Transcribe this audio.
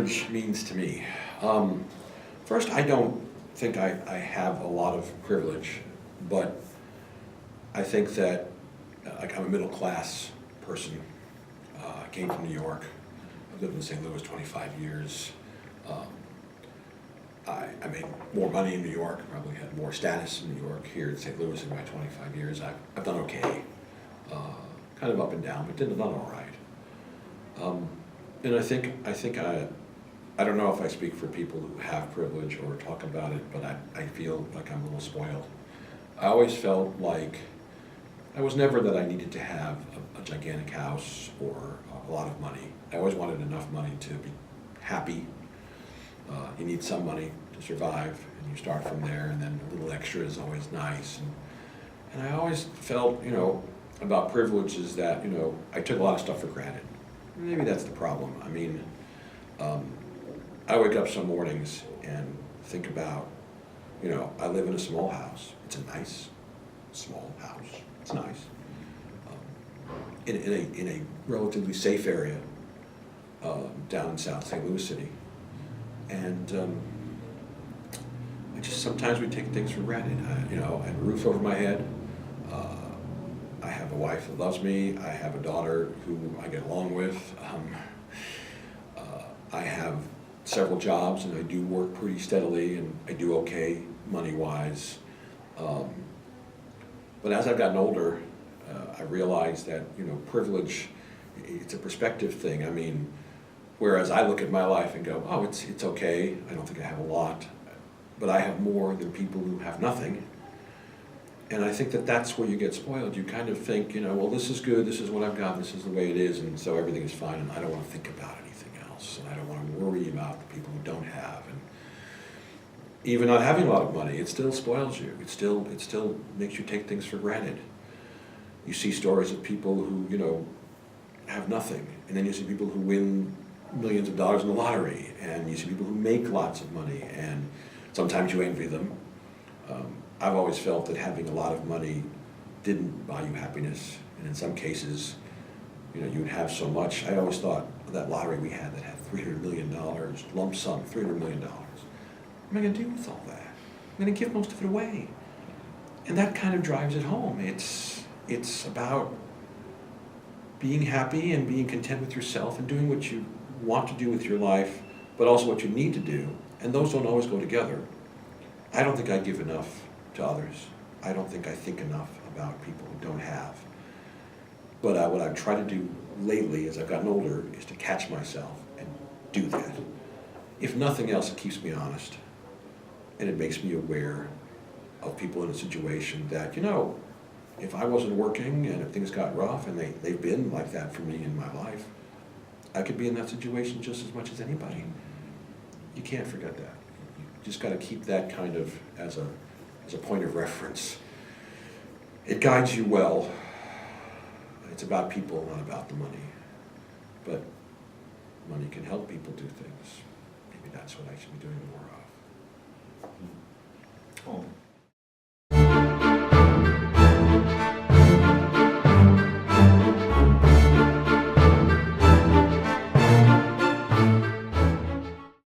privilege means to me. First, I don't think I have a lot of privilege, but I think that like I'm a middle class person. I came from New York. I've lived in St. Louis 25 years. I made more money in New York, probably had more status in New York. Here in St. Louis in my 25 years, I've done okay. Kind of up and down, but done all right. And I don't know if I speak for people who have privilege or talk about it, but I feel like I'm a little spoiled. I always felt like I was never that I needed to have a gigantic house or a lot of money. I always wanted enough money to be happy. You need some money to survive, and you start from there, and then a little extra is always nice. And I always felt, about privileges that, I took a lot of stuff for granted. Maybe that's the problem. I mean, I wake up some mornings and think about, I live in a small house. It's a nice, small house. It's nice. In a relatively safe area down in South St. Louis City. And sometimes we take things for granted. I have a roof over my head. I have a wife that loves me. I have a daughter who I get along with. I have several jobs, and I do work pretty steadily, and I do okay money-wise. But as I've gotten older, I realize that privilege, it's a perspective thing. I mean, whereas I look at my life and go, oh, it's okay. I don't think I have a lot, but I have more than people who have nothing. And I think that that's where you get spoiled. You kind of think, well, this is good, this is what I've got, this is the way it is, and so everything is fine, and I don't want to think about anything else, and I don't want to worry about the people who don't have. And even not having a lot of money, it still spoils you. It still makes you take things for granted. You see stories of people who, have nothing, and then you see people who win millions of dollars in the lottery, and you see people who make lots of money, and sometimes you envy them. I've always felt that having a lot of money didn't buy you happiness, and in some cases, you'd have so much. I always thought that lottery we had that had $300 million, lump sum, $300 million. What am I going to do with all that? I'm going to give most of it away. And that kind of drives it home. It's about being happy and being content with yourself and doing what you want to do with your life, but also what you need to do. And those don't always go together. I don't think I give enough to others. I don't think I think enough about people who don't have. But what I've tried to do lately as I've gotten older is to catch myself and do that. If nothing else, it keeps me honest. And it makes me aware of people in a situation that, if I wasn't working and if things got rough, and they've been like that for me in my life, I could be in that situation just as much as anybody. You can't forget that. You just got to keep that kind of as a point of reference. It guides you well. It's about people, not about the money. But money can help people do things. Maybe that's what I should be doing more of.